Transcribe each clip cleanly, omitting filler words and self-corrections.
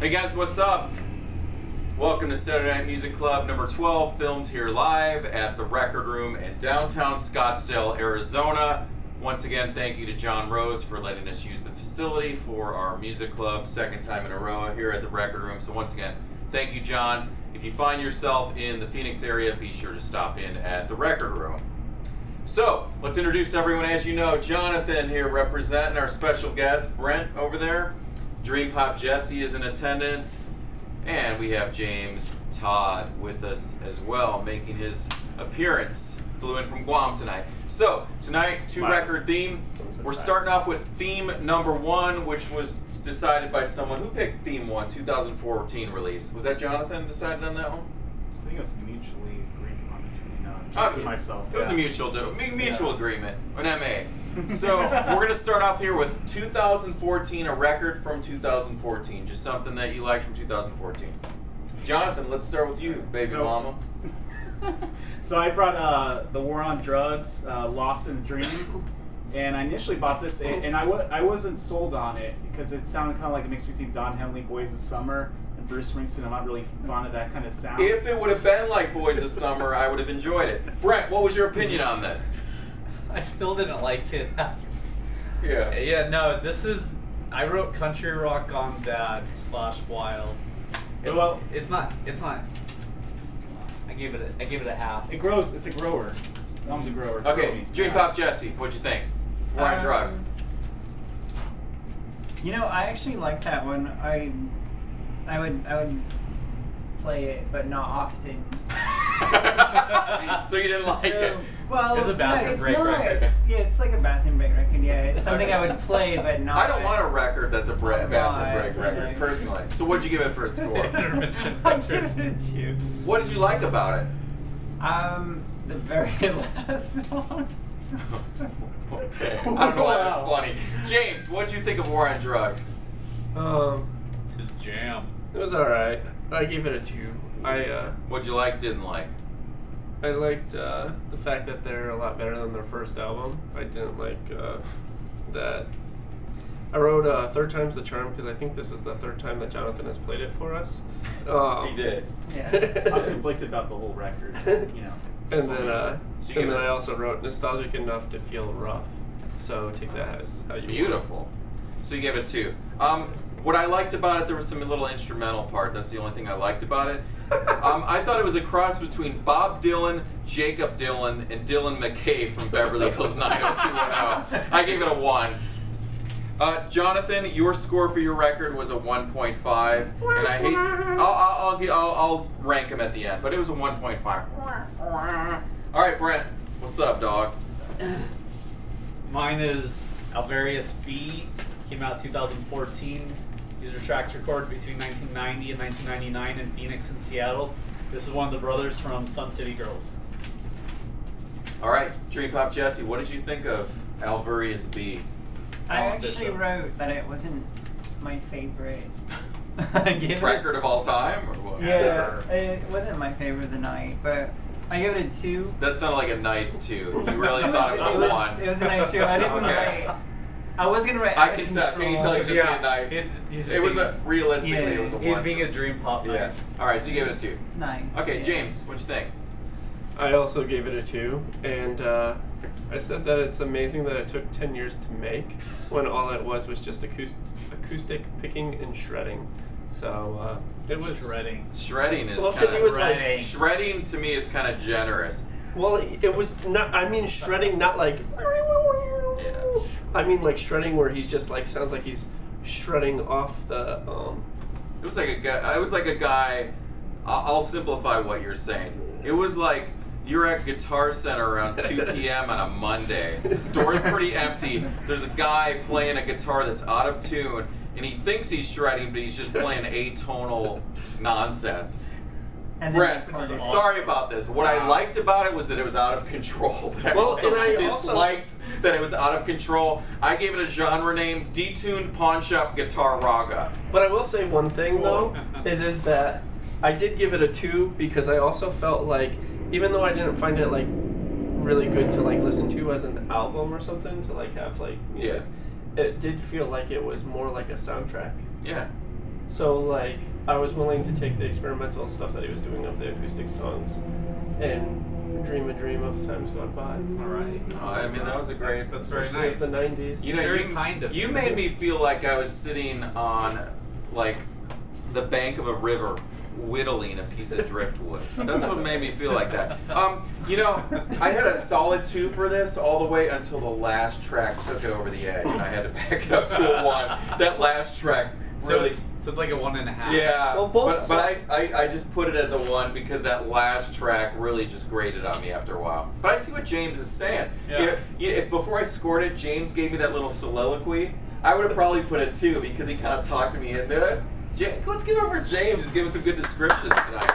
Hey guys, what's up? Welcome to Saturday Night Music Club number 12, filmed here live at the Record Room in downtown Scottsdale, Arizona. Once again, thank you to John Rose for letting us use the facility for our music club, second time in a row here at the Record Room. So once again, thank you, John. If you find yourself in the Phoenix area, be sure to stop in at the Record Room. So, let's introduce everyone. As you know, Jonathan here representing our special guest, Brent over there. Dream Pop Jesse is in attendance. And we have Jaymz Todd with us as well, making his appearance. Flew in from Guam tonight. So, tonight, two-record theme. We're starting off with theme number 1, which was decided by someone. Who picked theme 1, 2014 release? Was that Jonathan decided on that one? I think it was mutually agreed on between Okay. and myself. It was a mutual agreement, an MA. So we're going to start off here with 2014, a record from 2014, just something that you liked from 2014. Jonathan, let's start with you, baby mama. So I brought The War on Drugs, Lost in a Dream, and I initially bought this, and I wasn't sold on it because it sounded kind of like a mix between Don Henley, Boys of Summer, and Bruce Springsteen. I'm not really fond of that kind of sound. If it would have been like Boys of Summer, I would have enjoyed it. Brent, what was your opinion on this? I still didn't like it. Yeah. No, this is, I wrote country rock on bad / wild. It's not, I gave it a half. It grows, it's a grower. Mom's a grower. Okay, Dream Pop Jesse, what'd you think? War on Drugs. You know, I actually like that one. I would play it, but not often. So you didn't like it? Well, it's a bathroom break record. Yeah, it's like a bathroom break record. Yeah, it's something I would play, but not. I don't want a record that's a bathroom break record, personally. So what'd you give it for a score? I give it a 2. What did you like about it? The very last one. Okay. I don't know why that's funny. Jaymz, what did you think of War on Drugs? It's his jam. It was alright. I gave it a 2. What'd you like, didn't like? I liked the fact that they're a lot better than their first album. I didn't like that. I wrote Third Time's the Charm because I think this is the 3rd time that Jonathan has played it for us. He did. Yeah. I was conflicted about the whole record, you know. And then I also wrote nostalgic enough to feel rough. So take that as how you Beautiful. want. So you gave it 2. What I liked about it, there was some little instrumental part. That's the only thing I liked about it. I thought it was a cross between Bob Dylan, Jacob Dylan, and Dylan McKay from Beverly Hills 90210. I gave it a 1. Jonathan, your score for your record was a 1.5, and I hate. I'll rank them at the end, but it was a 1.5. All right, Brent, what's up, dog? Mine is Alvarius B. Came out 2014. These are tracks recorded between 1990 and 1999 in Phoenix and Seattle. This is one of the brothers from Sun City Girls. All right, Dream Pop Jesse, what did you think of Alvarius B? I actually wrote that it wasn't my favorite. I gave Record of all time, or what? Yeah, it wasn't my favorite of the night, but I gave it a 2. That sounded like a nice 2. You really thought it was a 1. It was a nice 2. I didn't Okay. write. I was gonna write. I can tell. Can you tell he's just being nice? It was realistically, it was a 1. He's being a dream pop. Yeah. All right, so you gave it a 2. Nice. Okay, yeah. Jaymz, what'd you think? I also gave it a 2, and I said that it's amazing that it took 10 years to make, when all it was just acoustic picking and shredding. So it was shredding. Shredding is well, because it was like shredding to me is kind of generous. Well, it was not. I mean, shredding, not like. Yeah. I mean, like shredding where he's just like sounds like he's shredding off the. It was like a guy. I was like a guy. I'll simplify what you're saying. It was like you're at Guitar Center around 2 p.m. on a Monday. The store's pretty empty. There's a guy playing a guitar that's out of tune, and he thinks he's shredding, but he's just playing atonal nonsense. Brent, sorry about this. What I liked about it was that it was out of control, but I also disliked that it was out of control. I gave it a genre name, Detuned Pawn Shop Guitar Raga. But I will say one thing though, is that I did give it a 2 because I also felt like, even though I didn't find it like really good to like listen to as an album or something, to like have like music, it did feel like it was more like a soundtrack. Yeah. So like I was willing to take the experimental stuff that he was doing of the acoustic songs and dream a dream of times gone by. All right. Oh, I mean, that was a great. That's very Especially nice. of the 90s. You know, Very kind of you you. made me feel like I was sitting on like the bank of a river whittling a piece of driftwood. That's what made me feel like that. You know, I had a solid 2 for this all the way until the last track took it over the edge, and I had to back it up to a 1. That last track really. So it's like a 1.5. Yeah, Well, both but I just put it as a 1 because that last track really just grated on me after a while. But I see what Jaymz is saying. Yeah. If before I scored it, Jaymz gave me that little soliloquy, I would have probably put it 2 because he kind of talked me into it. Let's give it over to Jaymz. He's giving some good descriptions tonight.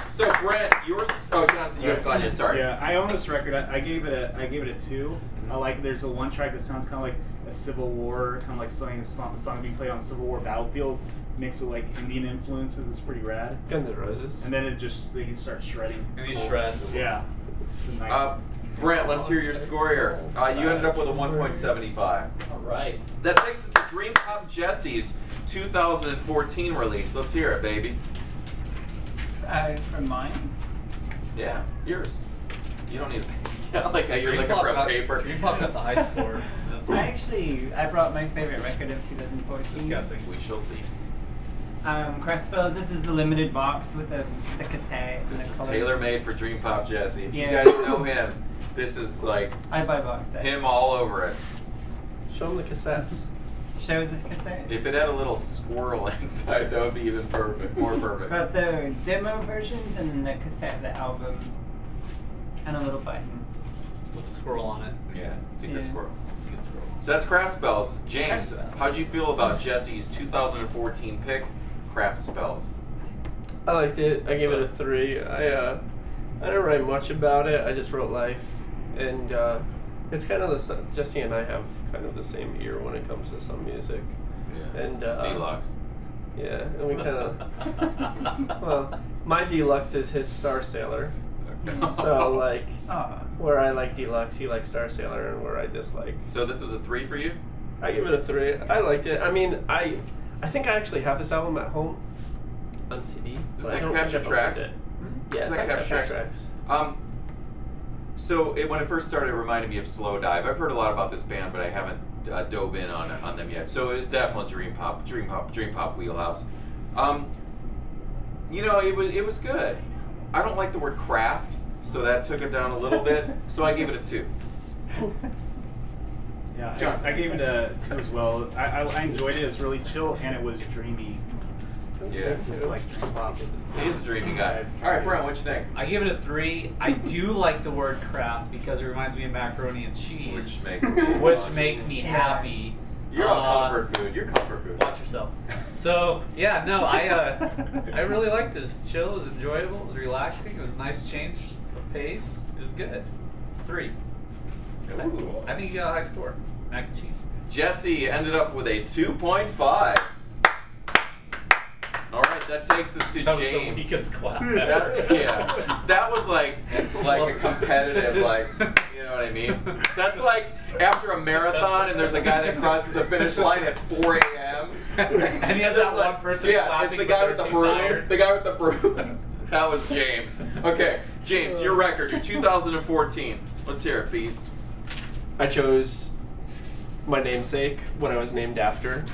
So Brent, yours. Oh, Jonathan, you have gone ahead. Sorry. Yeah, I own this record. I gave it a 2. I like. There's a one track that sounds kind of like a Civil War, kind of like a song being played on a Civil War battlefield, mixed with like Indian influences. It's pretty rad. Guns N' Roses. And then they start shredding. It's And he cool. shreds. Yeah. It's a nice. Brent, let's hear your score here. You ended up with a 1.75. All right. That takes us to Dream Pop Jesse's 2014 release. Let's hear it, baby. For mine? Yeah, yours. You don't need to. Yeah, like you're looking for a paper. Dream Pop got the high score. That's I brought my favorite record of 2014. disgusting. We shall see. Crest Spells. This is the limited box with the cassette. and This the is color. tailor-made for Dream Pop Jesse. If Yeah. you guys know him, this is like I buy box sets. him all over it. Show them the cassettes. Show this cassette. If it had a little squirrel inside, that would be even perfect, more perfect. But the demo versions and the cassette, the album, and a little button. With a squirrel on it. Yeah, secret Yeah. squirrel. It's a good squirrel. So that's Craft Spells. Jaymz, Craft Spells. how'd you feel about Jesse's 2014 pick, Craft Spells? I liked it. I gave it a 3. I didn't write much about it. I just wrote life, and it's kind of Jesse and I have kind of the same ear when it comes to some music, Yeah. and Deluxe. yeah, and we kind of well, my deluxe is his Starsailor, so like Ah. where I like deluxe, he likes Starsailor, and where I dislike. So this was a 3 for you? I give it a 3. I liked it. I mean, I think I actually have this album at home on CD. Does but that I don't capture think I've opened tracks? it. Does Yeah, that it's capture capture tracks? tracks. So when it first started, it reminded me of Slow Dive. I've heard a lot about this band, but I haven't dove in on them yet. So it definitely Dream Pop wheelhouse. You know, it was good. I don't like the word craft, so that took it down a little bit. So I gave it a 2. Yeah, John. I gave it a 2 as well. I enjoyed it. It was really chill and it was dreamy. Yeah. Just like dream pop. He's a dreamy guy. All right, Brent, what you think? I give it a 3. I do like the word craft because it reminds me of macaroni and cheese. Which makes me which makes me happy. You're on comfort food. You're comfort food. Watch yourself. So yeah, no, I really liked this. Chill, it was enjoyable, it was relaxing, it was a nice change of pace. It was good. 3. Ooh. I think you got a high score. Mac and cheese. Jesse ended up with a 2.5. All right, that takes us to That was Jaymz. the weakest clap That's, ever. yeah, that was like a competitive, like, you know what I mean? That's like after a marathon and there's a guy that crosses the finish line at 4 a.m. And he has that one person yeah, clapping it's the guy with but the they're too broom. tired. The guy with the broom. That was Jaymz. Okay, Jaymz, your record, your 2014. Let's hear it, Beast. I chose my namesake, what I was named after,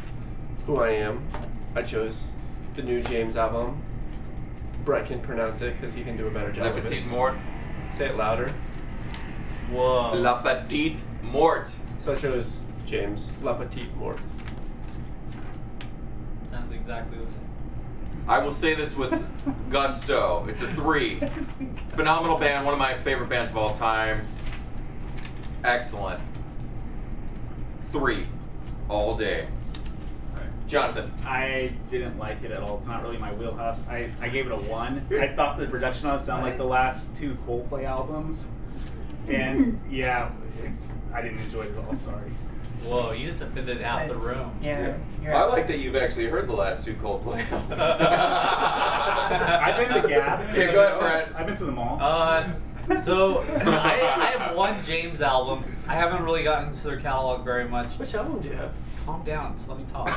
who I am. I chose the new Jaymz album. Bret can pronounce it because he can do a better job Le of it. Petite Mort. Say it louder. Whoa. La Petite Mort. So I chose Jaymz, La Petite Mort. Sounds exactly the same. I will say this with gusto. It's a 3. Phenomenal band, one of my favorite bands of all time. Excellent. 3. All day. Jonathan. I didn't like it at all. It's not really my wheelhouse. I gave it a 1. I thought the production on it sounded like the last 2 Coldplay albums. And yeah, I didn't enjoy it at all, sorry. Whoa, you just offended half the room. Yeah. You're I like that you've actually heard the last 2 Coldplay albums. I've been to Gab. Yeah, go ahead, Brent. I've been to the mall. So I have one Jaymz album. I haven't really gotten into their catalog very much. Which album do you have? Calm down, just let me talk.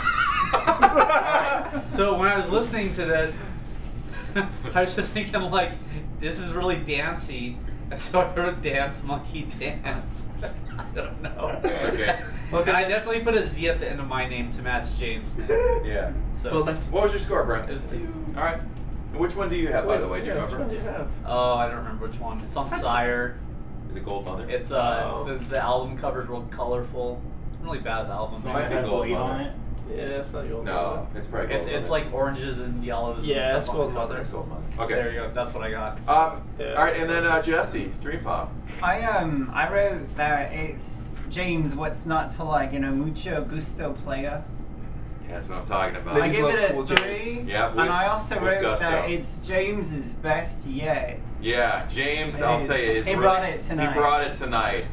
So when I was listening to this, I was just thinking like, this is really dancey. And so I wrote Dance Monkey Dance. I don't know. Okay. Well, I definitely put a Z at the end of my name to match Jaymz' name. Yeah. So Well, that's. What was your score, Brent? it was 2. All right. Which one do you have, by the way? Do you Yeah, which remember? one do you have? Oh, I don't remember which one. It's on Sire. Is it Gold Mother? It's the album cover's real colorful. I'm really bad at the album. Song might be has Gold lead on Mother. it. Yeah, it's probably Gold No, Mother. it's probably Gold It's Mother. like oranges and yellows. Yeah, and stuff it's on Gold the cover. Mother. It's Gold Mother. Okay. There you go. That's what I got. Yeah. All right, and then Jesse, Dream Pop. I wrote that it's Jaymz. What's not to like? Mucho gusto playa. That's what I'm talking about. I Ladies give love it cool a Jaymz. 3. Yeah, and I also with wrote gusto. that it's Jaymz' best yet. Yeah, Jaymz, I'll tell you, is He really, brought it tonight. He brought it tonight.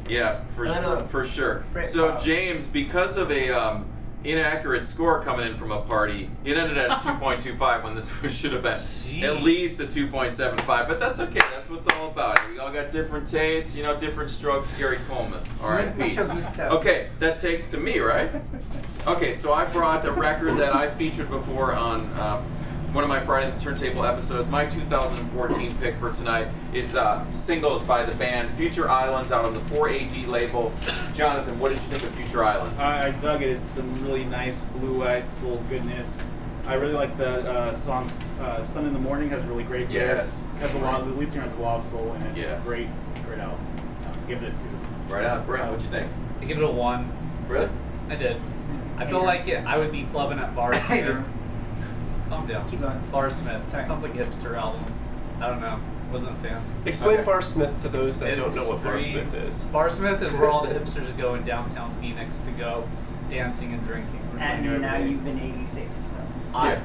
Yeah, for sure. Brit So pop. Jaymz, because of a inaccurate score coming in from a party, it ended at a 2.25 when this should have been Jeez. at least a 2.75. But that's okay. That's what it's all about. We all got different tastes, different strokes. Gary Coleman. All right, Pete. Mucho gusto. Okay, that takes to me, right? Okay, so I brought a record that I featured before on one of my Friday the Turntable episodes. My 2014 pick for tonight is Singles by the band Future Islands out on the 4AD label. Jonathan, what did you think of Future Islands? I dug it. It's some really nice blue-eyed soul goodness. I really like the song "Sun in the Morning." Has really great lyrics. Yes. Has a lot. The lead singer has a lot of soul in it. Yes. It's a great album. Give it a 2. Right on, Brent. What'd you think? I give it a 1. Really? I did. I feel like I would be clubbing at Bart here. Calm down. Keep going. Bar Smith. Sorry. Sounds like a hipster album. I don't know. Wasn't a fan. Explain Okay. Bar Smith to those that don't It's know what Bar very- Smith is. Bar Smith is where all the hipsters go in downtown Phoenix to go dancing and drinking. Or something And now every day. you've been 86.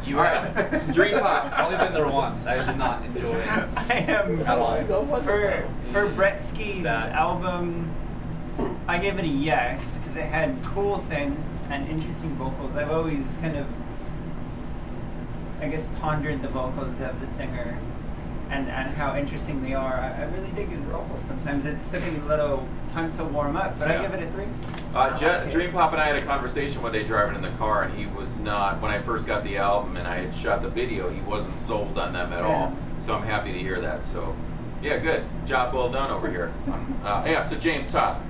You All have. right. Dream Pop. I've only been there once. I did not enjoy it. I am At all. for Bretski's That. album. I give it a yes because it had cool synths and interesting vocals. I've always kind of, I guess, pondered the vocals of the singer and how interesting they are. I really dig his vocals. Sometimes it's took me a little time to warm up, but Yeah. I give it a 3. Dream Pop and I had a conversation one day driving in the car, and he was not, when I first got the album and I had shot the video, he wasn't sold on them at all. So I'm happy to hear that. So, yeah, good. Job well done over here. So Jaymz, top.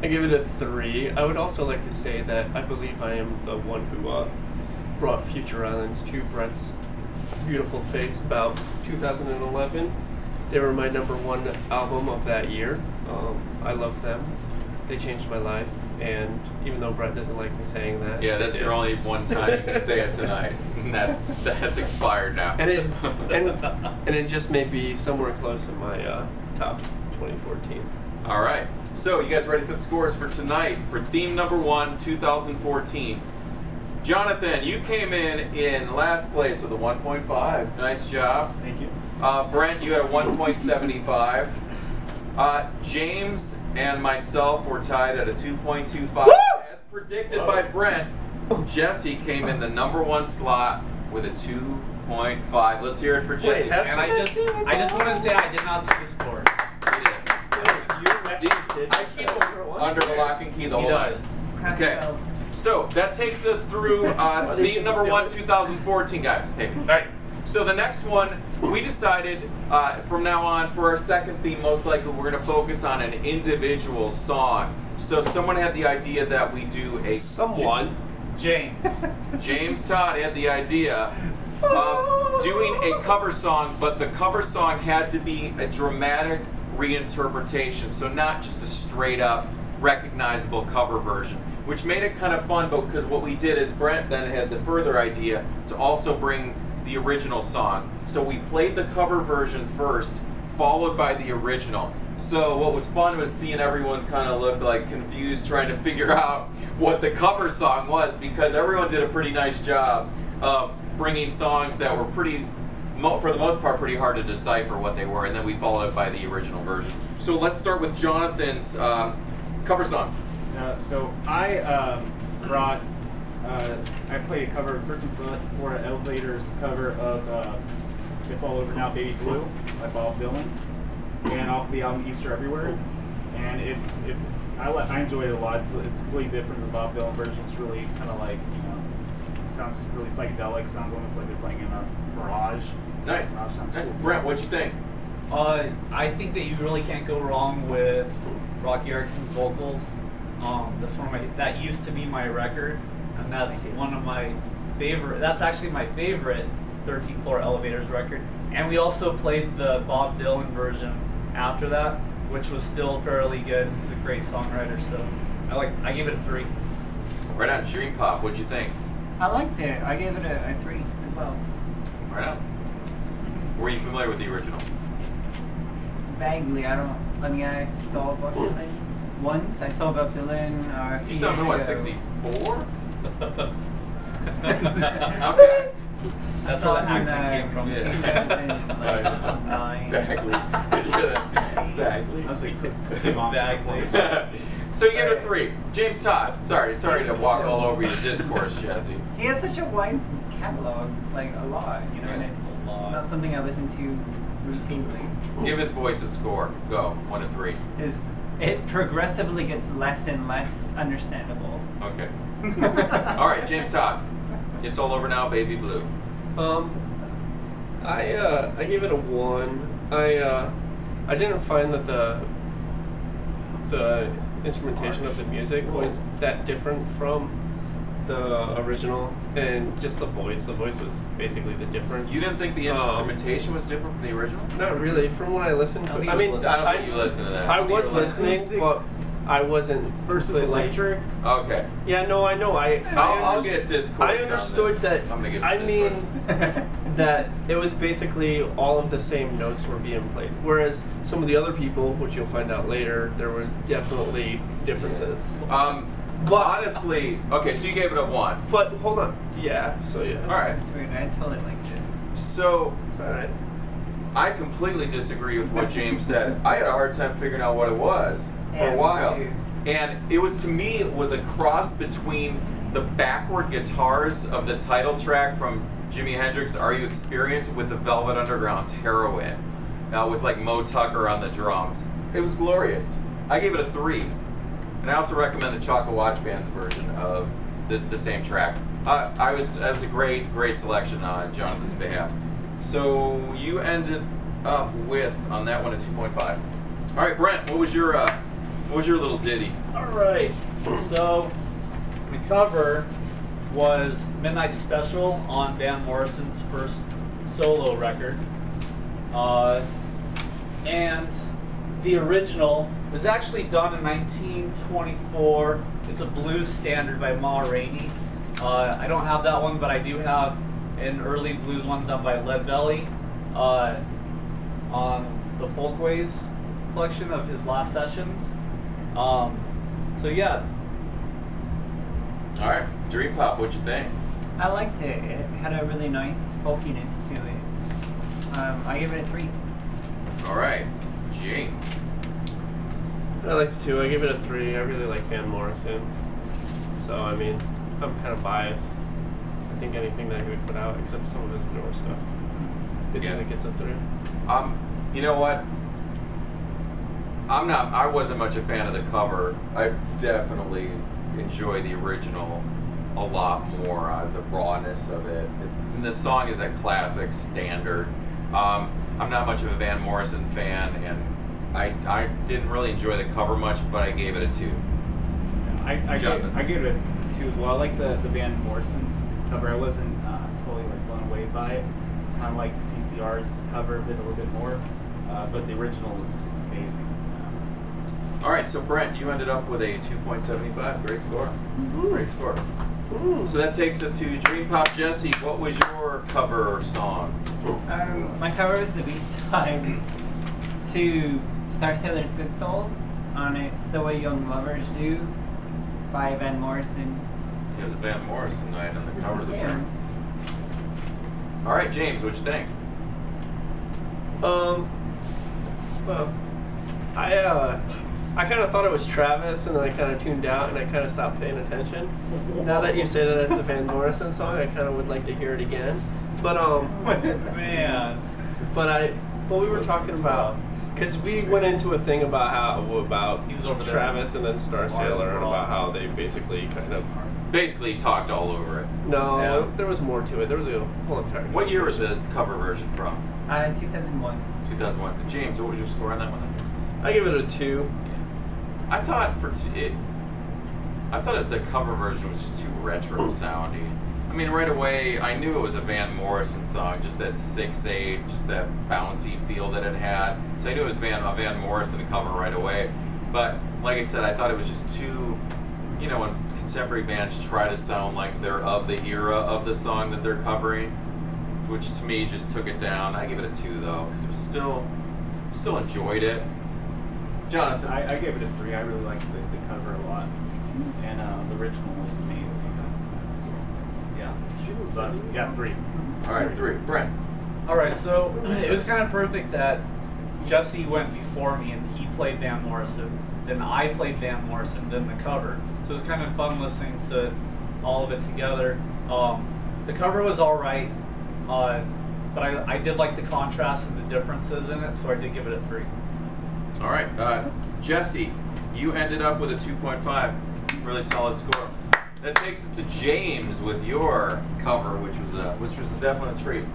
I give it a 3. I would also like to say that I believe I am the one who brought Future Islands to Bret's beautiful face about 2011. They were my #1 album of that year. I love them. They changed my life, and even though Bret doesn't like me saying that, Yeah, that's they your did. only one time you can say it tonight. And that's expired now. And it just may be somewhere close in my top 2014. All right. So, you guys ready for the scores for tonight for theme #1, 2014? Jonathan, you came in last place with a 1.5. Nice job. Thank you. Brent, you had a 1.75. Jaymz and myself were tied at a 2.25. As predicted by Brent, Jesse came in the #1 slot with a 2.5. Let's hear it for Jesse. Wait, have And I just want to say I did not see the scores. I keep them under the lock and key the He whole night. does. Okay. So that takes us through theme #1, 2014, guys. Okay. All right. So the next one, we decided from now on for our second theme, most likely we're going to focus on an individual song. So someone had the idea that we do a Jaymz. Jaymz Todd had the idea of doing a cover song, but the cover song had to be a dramatic reinterpretation, so not just a straight up recognizable cover version, which made it kind of fun. But because what we did is Brent then had the further idea to also bring the original song, so we played the cover version first, followed by the original. So what was fun was seeing everyone kind of look like confused, trying to figure out what the cover song was, because everyone did a pretty nice job of bringing songs that were pretty, for the most part, pretty hard to decipher what they were, and then we followed it by the original version. So let's start with Jonathan's cover song. So I brought, I played a cover of 13-4 Elevator's cover of It's All Over Now, Baby Blue by Bob Dylan. and off the album Easter Everywhere. And I enjoyed it a lot. It's completely different than the Bob Dylan version. It's really kind of like, you know, sounds really psychedelic. Sounds almost like they're playing in a garage. Nice. Sounds Nice. cool. Brent, what'd you think? I think that you really can't go wrong with Rocky Erickson's vocals. That's that used to be my record, and that's one of my favorite. That's actually my favorite 13th Floor Elevators record. And we also played the Bob Dylan version after that, which was still fairly good. He's a great songwriter, so I gave it a 3. Right on, Dream Pop, what'd you think? I liked it. I gave it a 3 as well. Right on. Were you familiar with the original? Vaguely, I saw Bob Dylan once. I saw Bob Dylan a few You saw him in what, years ago. 64? Okay. I That's saw where the him in, accent came from. Yeah. 2009. Vaguely. You hear that? Vaguely. I was like, Cookie Monster. Vaguely. So you gave it a 3. James Todd. Sorry to walk all over your discourse, Jesse. He has such a wide catalog, like a lot, you know, and it's not something I listen to routinely. Give his voice a score. Go. 1 to 3. It progressively gets less and less understandable. Okay. All right, James Todd. It's all over now, Baby Blue. I gave it a 1. I didn't find that the instrumentation of the music was that different from the original, and just the voice. The voice was basically the difference. You didn't think the instrumentation was different from the original? Not really. From what I listened to, I I don't think you listened to that. I was listening, but I wasn't Versus completely- Electric. Okay. Yeah, no, I know. I'll get discourse. I understood that. I'm gonna get I some mean, that it was basically all of the same notes were being played. Whereas some of the other people, which you'll find out later, there were definitely differences. But honestly, okay, so you gave it a 1. But hold on. Yeah. So yeah. All right. It's weird. I totally liked it. So It's all right. I completely disagree with what James said. I had a hard time figuring out what it was for Yeah, a me while. too. And it was, to me, it was a cross between the backward guitars of the title track from Jimi Hendrix, Are You Experienced, with the Velvet Underground's Heroin, with like Mo Tucker on the drums. It was glorious. I gave it a 3. And I also recommend the Chocolate Watch Band's version of the same track. That was a great selection on Jonathan's behalf. So you ended up with, on that one, a 2.5. All right, Brent, what was your little ditty? Alright, so the cover was Midnight Special on Van Morrison's first solo record. And the original was actually done in 1924. It's a blues standard by Ma Rainey. I don't have that one, but I do have an early blues one done by Leadbelly on the Folkways collection of his last sessions. So yeah. All right, Dream Pop, what'd you think? I liked it. It had a really nice folkiness to it. I gave it a 3. All right, James. I liked it too. I gave it a 3. I really like Van Morrison. So I mean, I'm kind of biased. I think anything that he would put out, except some of his newer stuff, basically gets a 3. You know what? I wasn't much a fan of the cover. I definitely enjoy the original a lot more, the rawness of it. And the song is a classic standard. I'm not much of a Van Morrison fan, and I didn't really enjoy the cover much, but I gave it a 2. I gave it a 2 as well. I like the Van Morrison cover. I wasn't totally like blown away by it. Kind of like CCR's cover of it a little bit more, but the original was amazing. All right, so Brent, you ended up with a 2.75. Great score. Great score. So that takes us to Dream Pop. Jesse, what was your cover song? My cover was the B-side to Starsailor's Good Souls on It's the Way Young Lovers Do by Van Morrison. It was a Van Morrison night, and the covers Yeah. appearing. All right, James, what'd you think? Well, I kind of thought it was Travis, and then I kind of tuned out, and I kind of stopped paying attention. Now that you say that it's a Van Morrison song, I kind of would like to hear it again. But Man. but we were talking about Because we went into a thing about He was over there. Travis and then Starsailor and about how they basically kind of Basically talked all over it. no, Yeah. there was more to it. There was a whole entire. What year was conversation. the cover version from? 2001. 2001. James, what was your score on that one? I give it a 2. I thought I thought the cover version was just too retro sounding. I mean, right away, I knew it was a Van Morrison song, just that 6/8, just that bouncy feel that it had. So I knew it was a Van Morrison cover right away. But like I said, I thought it was just too, you know, when contemporary bands try to sound like they're of the era of the song that they're covering, which to me just took it down. I give it a 2 though, because it was still enjoyed it. Jonathan, I gave it a 3. I really liked the cover a lot, and the original was amazing. So, yeah, but yeah, 3. all right, 3. Brent. Alright, so it was kind of perfect that Jesse went before me and he played Van Morrison, then I played Van Morrison, then the cover. So it was kind of fun listening to all of it together. The cover was alright, but I did like the contrast and the differences in it, so I did give it a 3. All right, Jesse, you ended up with a 2.5. Really solid score. That takes us to James with your cover, which was a definite treat.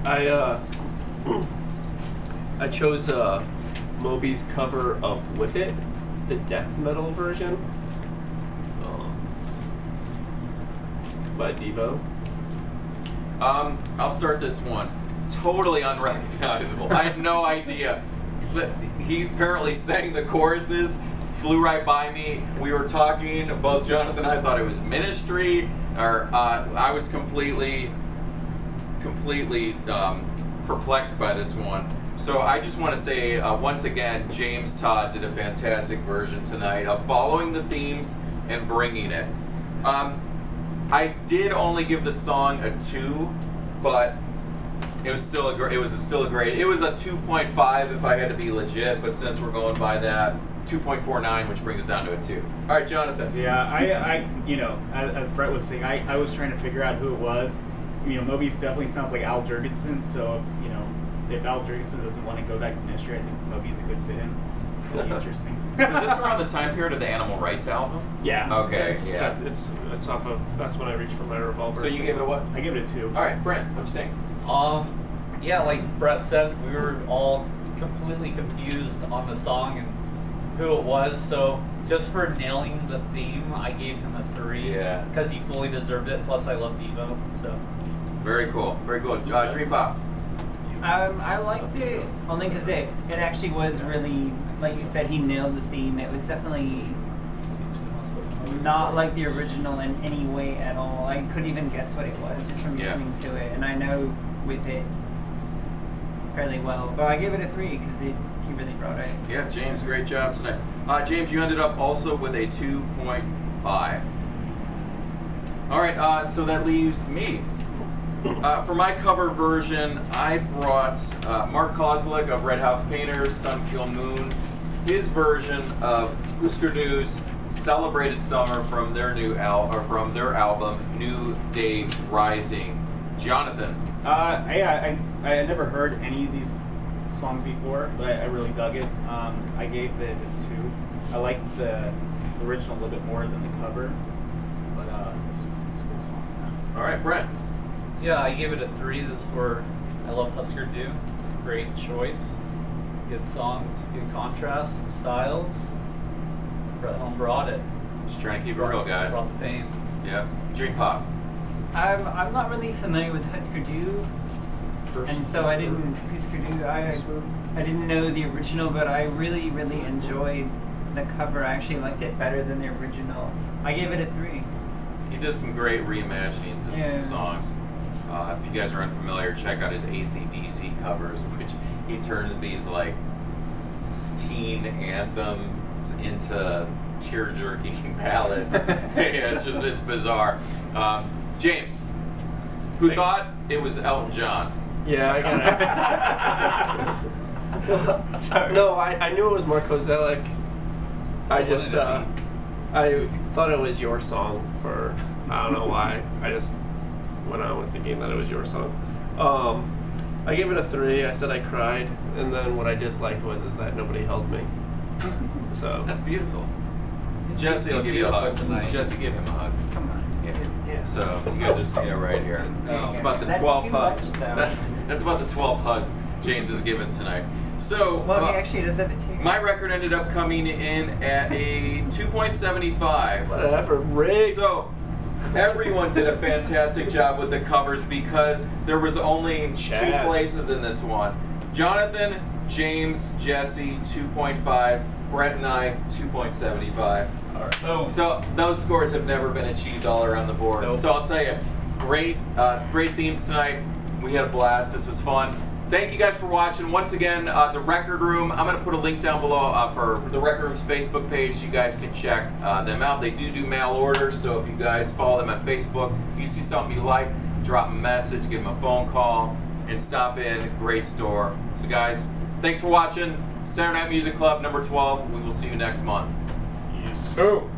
I chose Moby's cover of Whip It, the death metal version, by Devo. I'll start this one. Totally unrecognizable. I had no idea. But he apparently sang the choruses, flew right by me. We were talking, both Jonathan and I thought it was Ministry, or I was completely perplexed by this one. So I just want to say, once again, James Todd did a fantastic version tonight of following the themes and bringing it. I did only give the song a 2, but it was still a great. It was a 2.5 if I had to be legit, but since we're going by that, 2.49, which brings it down to a 2. All right, Jonathan. Yeah, I you know, as Brett was saying, I was trying to figure out who it was. You know, Moby's definitely sounds like Al Jurgensen, so if Al Jurgensen doesn't want to go back to Ministry, I think Moby's a good fit in. It'll be interesting. Was this around the time period of the Animal Rights album? Yeah. Okay, yeah. It's off of. That's when I reached for my revolver. So you gave it a what? I give it a 2. All right, Brent, what you think? Yeah, like Brett said, we were all completely confused on the song and who it was. So just for nailing the theme, I gave him a 3. Yeah. Because he fully deserved it. Plus, I love Devo. So. Very cool. Very cool. Dream Pop. I liked it only because it actually was really, like you said, he nailed the theme. It was definitely not like the original in any way at all. I couldn't even guess what it was just from listening to it, and I know Whip It fairly well, but I gave it a 3 because he really brought it. Yeah, James, great job tonight. James, you ended up also with a 2.5. All right, so that leaves me. For my cover version, I brought Mark Kozlik of Red House Painters, Sun Kill Moon, his version of Husker Du's Celebrated Summer from their album New Day Rising. Jonathan. I had never heard any of these songs before, but I really dug it. I gave it a 2. I liked the original a little bit more than the cover, but it's a cool song. All right, Brent. Yeah, I gave it a 3. This is where I love Husker Du. It's a great choice. Good songs, good contrasts and styles. Bret Home brought it. Just trying to keep it real, guys. Brought the pain. Yeah. Dream Pop. I'm not really familiar with Husker Du, and so I didn't know the original, but I really enjoyed the cover. I actually liked it better than the original. I gave it a 3. He does some great reimaginings of songs. If you guys are unfamiliar, check out his AC/DC covers, which he turns these like teen anthems into tear-jerking ballads. Yeah, it's bizarre. James, who thought it was Elton John? Yeah, I got it. No, I knew it was Mark Kozlik. I just I thought it was your song for I don't know why. I just went on with thinking that it was your song. I gave it a 3. I said I cried, and then what I disliked was that nobody held me. So That's beautiful. Jesse, I'll He's give you a hug. beautiful tonight. Jesse, give him a hug. Come on. Yeah. So you guys are seeing it right here. It's about the That's 12th too hug. much, though. That's about the 12th hug Jaymz is given tonight. So Well, he actually does have a 2. my record ended up coming in at a 2.75. whatever, rigged. So everyone did a fantastic job with the covers because there was only 2 Chads. places in this one. Jonathan, Jaymz, Jesse, 2.5. Brent and I, 2.75. All right. Boom. So those scores have never been achieved all around the board. Nope. So I'll tell you, great themes tonight. We had a blast. This was fun. Thank you guys for watching. Once again, the Record Room. I'm going to put a link down below for the Record Room's Facebook page. You guys can check them out. They do mail orders, so if you guys follow them on Facebook, if you see something you like, drop them a message, give them a phone call, and stop in. Great store. So guys, thanks for watching. Saturday Night Music Club number 12. We will see you next month. Oh.